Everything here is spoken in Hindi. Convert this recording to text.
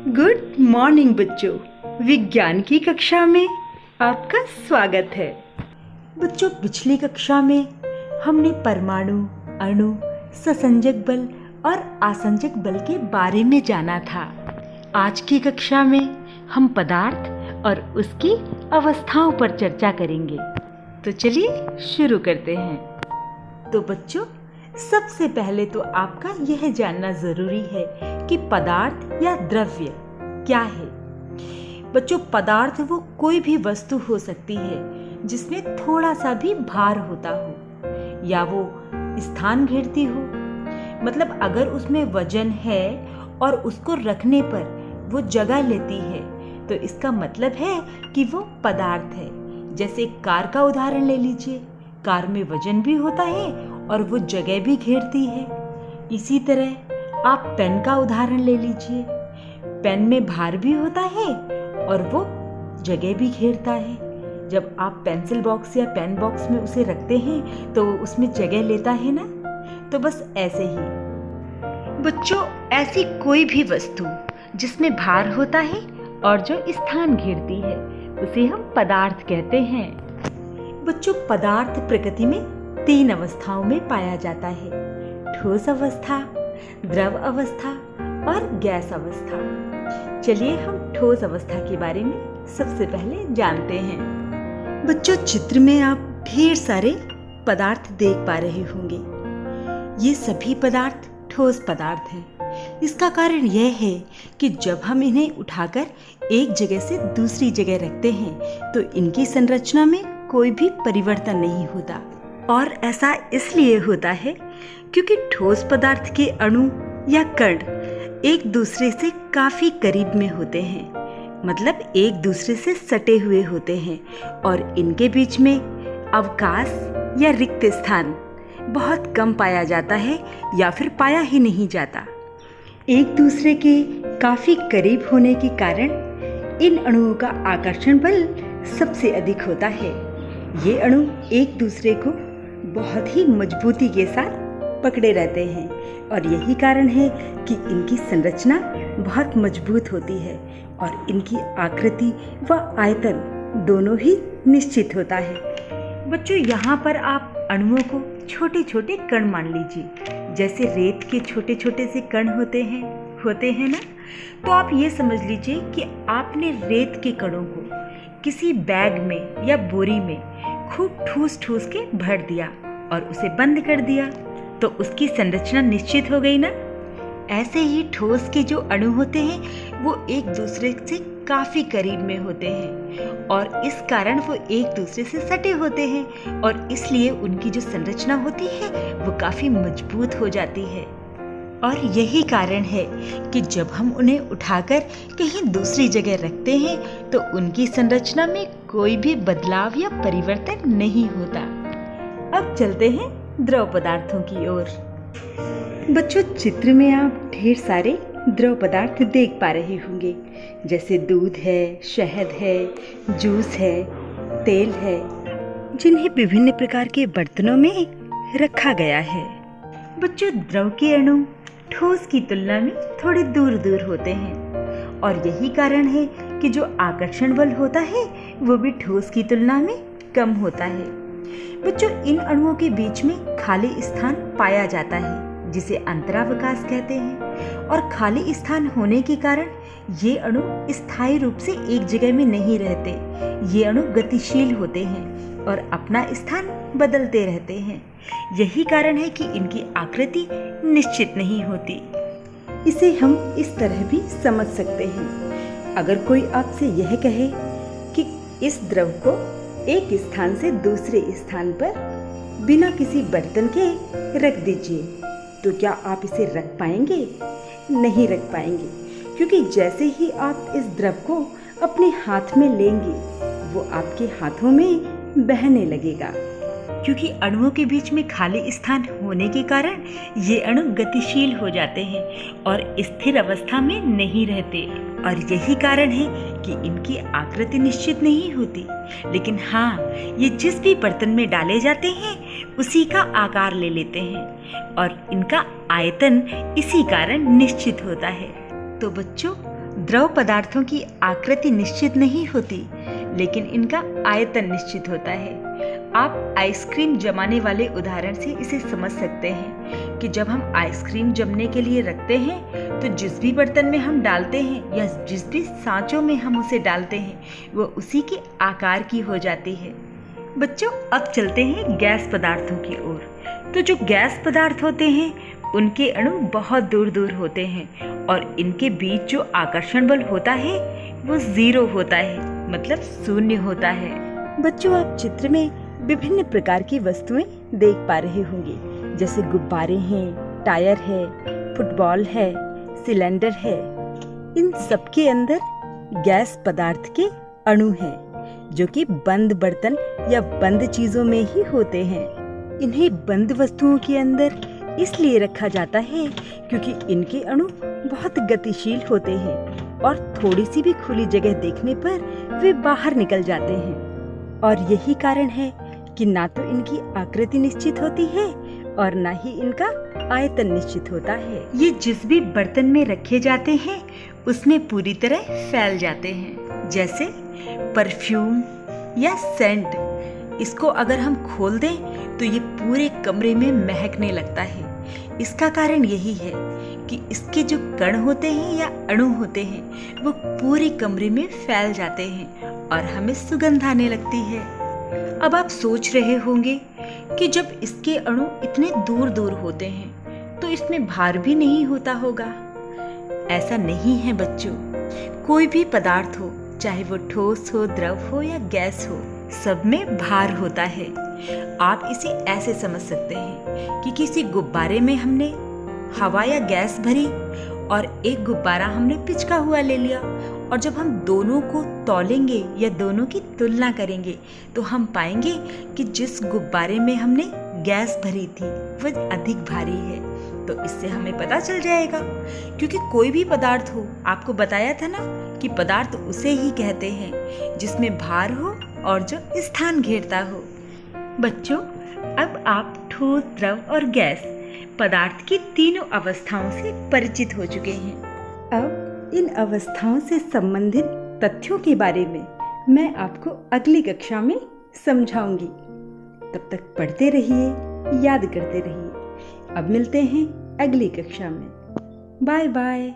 गुड मॉर्निंग बच्चों, विज्ञान की कक्षा में आपका स्वागत है। बच्चों, पिछली कक्षा में हमने परमाणु, अणु, ससंजक बल और आसंजक बल के बारे में जाना था। आज की कक्षा में हम पदार्थ और उसकी अवस्थाओं पर चर्चा करेंगे। तो चलिए शुरू करते हैं। तो बच्चों, सबसे पहले तो आपका यह जानना जरूरी है कि पदार्थ या द्रव्य क्या है। बच्चों, पदार्थ वो कोई भी वस्तु हो सकती है जिसमें थोड़ा सा भी भार होता हो या वो स्थान घेरती हो। मतलब अगर उसमें वजन है और उसको रखने पर वो जगह लेती है तो इसका मतलब है कि वो पदार्थ है। जैसे कार का उदाहरण ले लीजिए, कार में वजन भी होता है और वो जगह भी घेरती है। इसी तरह आप पेन का उदाहरण ले लीजिए, पेन में भार भी होता है और वो जगह भी घेरता है। जब आप पेंसिल बॉक्स या पेन बॉक्स में उसे रखते हैं तो उसमें जगह लेता है ना। तो बस ऐसे ही बच्चों, ऐसी कोई भी वस्तु जिसमें भार होता है और जो स्थान घेरती है उसे हम पदार्थ कहते हैं। बच्चों, पदार्थ प्रकृति में 3 अवस्थाओं में पाया जाता है: ठोस अवस्था, द्रव अवस्था और गैस अवस्था। चलिए हम ठोस अवस्था के बारे में सबसे पहले जानते हैं। बच्चों, चित्र में आप ढेर सारे पदार्थ देख पा रहे होंगे। ये सभी पदार्थ ठोस पदार्थ हैं। इसका कारण यह है कि जब हम इन्हें उठाकर एक जगह से दूसरी जगह रखते हैं तो इनकी संरचना में कोई भी परिवर्तन नहीं होता। और ऐसा इसलिए होता है क्योंकि ठोस पदार्थ के अणु या कण एक दूसरे से काफी करीब में होते हैं। मतलब एक दूसरे से सटे हुए होते हैं और इनके बीच में अवकाश या रिक्त स्थान बहुत कम पाया जाता है या फिर पाया ही नहीं जाता। एक दूसरे के काफी करीब होने के कारण इन अणुओं का आकर्षण बल सबसे अधिक होता है। ये अणु एक दूसरे को बहुत ही मजबूती के साथ पकड़े रहते हैं और यही कारण है कि इनकी संरचना बहुत मजबूत होती है और इनकी आकृति व आयतन दोनों ही निश्चित होता है। बच्चों, यहाँ पर आप अणुओं को छोटे छोटे कण मान लीजिए। जैसे रेत के छोटे छोटे से कण होते हैं ना। तो आप ये समझ लीजिए कि आपने रेत के कणों को किसी बैग में या बोरी में खूब ठूस ठूस के भर दिया और उसे बंद कर दिया तो उसकी संरचना निश्चित हो गई ना। ऐसे ही ठोस के जो अणु होते हैं वो एक दूसरे से काफी करीब में होते हैं और इस कारण वो एक दूसरे से सटे होते हैं और इसलिए उनकी जो संरचना होती है वो काफी मजबूत हो जाती है। और यही कारण है कि जब हम उन्हें उठाकर कहीं दूसरी जगह रखते हैं तो उनकी संरचना में कोई भी बदलाव या परिवर्तन नहीं होता। अब चलते हैं द्रव पदार्थों की ओर। बच्चों, चित्र में आप ढेर सारे द्रव पदार्थ देख पा रहे होंगे। जैसे दूध है, शहद है, जूस है, तेल है, जिन्हें विभिन्न प्रकार के बर्तनों में रखा गया है। बच्चों, द्रव के अणु ठोस की तुलना में थोड़े दूर दूर होते हैं और यही कारण है कि जो आकर्षण बल होता है वो भी ठोस की तुलना में कम होता है। बच्चों, इन अणुओं के बीच में खाली स्थान पाया जाता है जिसे अंतरावकाश कहते हैं और खाली स्थान होने के कारण ये अणु स्थायी रूप से एक जगह में नहीं रहते। ये अणु गतिशील होते हैं और अपना स्थान बदलते रहते हैं। यही कारण है कि इनकी आकृति निश्चित नहीं होती। इसे हम इस तरह भी समझ सकते हैं। अगर कोई आपसे यह कहे कि इस द्रव को एक स्थान से दूसरे स्थान पर बिना किसी बर्तन के रख दीजिए, तो क्या आप इसे रख पाएंगे? नहीं रख पाएंगे, क्योंकि जैसे ही आप इस द्रव को अपने हाथ में लेंगे वो आपके हाथों में बहने लगेगा। क्योंकि अणुओं के बीच में खाली स्थान होने के कारण ये अणु गतिशील हो जाते हैं और स्थिर अवस्था में नहीं रहते और यही कारण है कि इनकी आकृति निश्चित नहीं होती। लेकिन हाँ, ये जिस भी बर्तन में डाले जाते हैं उसी का आकार ले लेते हैं और इनका आयतन इसी कारण निश्चित होता है। तो बच्चों, द्रव पदार्थों की आकृति निश्चित नहीं होती, लेकिन इनका आयतन निश्चित होता है। आप आइसक्रीम जमाने वाले उदाहरण से इसे समझ सकते हैं कि जब हम आइसक्रीम जमने के लिए रखते हैं तो जिस भी बर्तन में हम डालते हैं या जिस भी सांचों में हम उसे डालते हैं वो उसी के आकार की हो जाती है। बच्चों, अब चलते हैं गैस पदार्थों की ओर। तो जो गैस पदार्थ होते हैं उनके अणु बहुत दूर दूर होते हैं और इनके बीच जो आकर्षण बल होता है वो 0 होता है, मतलब शून्य होता है। बच्चों, आप चित्र में विभिन्न प्रकार की वस्तुएं देख पा रहे होंगे, जैसे गुब्बारे हैं, टायर है, फुटबॉल है, सिलेंडर है। इन सब के अंदर गैस पदार्थ के अणु हैं, जो कि बंद बर्तन या बंद चीजों में ही होते हैं। इन्हें बंद वस्तुओं के अंदर इसलिए रखा जाता है क्योंकि इनके अणु बहुत गतिशील होते हैं और थोड़ी सी भी खुली जगह देखने पर वे बाहर निकल जाते हैं। और यही कारण है कि ना तो इनकी आकृति निश्चित होती है और ना ही इनका आयतन निश्चित होता है। ये जिस भी बर्तन में रखे जाते हैं उसमें पूरी तरह फैल जाते हैं। जैसे परफ्यूम या सेंट, इसको अगर हम खोल दें तो ये पूरे कमरे में महकने लगता है। इसका कारण यही है कि इसके जो कण होते हैं या अणु होते हैं वो पूरे कमरे में फैल जाते हैं और हमें सुगंध आने लगती है। अब आप सोच रहे होंगे कि जब इसके अणु इतने दूर दूर होते हैं तो इसमें भार भी नहीं होता होगा। ऐसा नहीं है बच्चों, कोई भी पदार्थ हो, चाहे वो ठोस हो, द्रव हो या गैस हो, सब में भार होता है। आप इसे ऐसे समझ सकते हैं कि किसी गुब्बारे में हमने हवा या गैस भरी और एक गुब्बारा हमने पिचका हुआ ले लिया, और जब हम दोनों को तौलेंगे या दोनों की तुलना करेंगे तो हम पाएंगे कि जिस गुब्बारे में हमने गैस भरी थी वह अधिक भारी है। तो इससे हमें पता चल जाएगा, क्योंकि कोई भी पदार्थ हो, आपको बताया था ना कि पदार्थ उसे ही कहते हैं जिसमें भार हो और जो स्थान घेरता हो। बच्चों, अब आप ठोस, द्रव और गैस पदार्थ की तीनों अवस्थाओं से परिचित हो चुके हैं। अब इन अवस्थाओं से संबंधित तथ्यों के बारे में मैं आपको अगली कक्षा में समझाऊंगी। तब तक पढ़ते रहिए, याद करते रहिए। अब मिलते हैं अगली कक्षा में। Bye bye.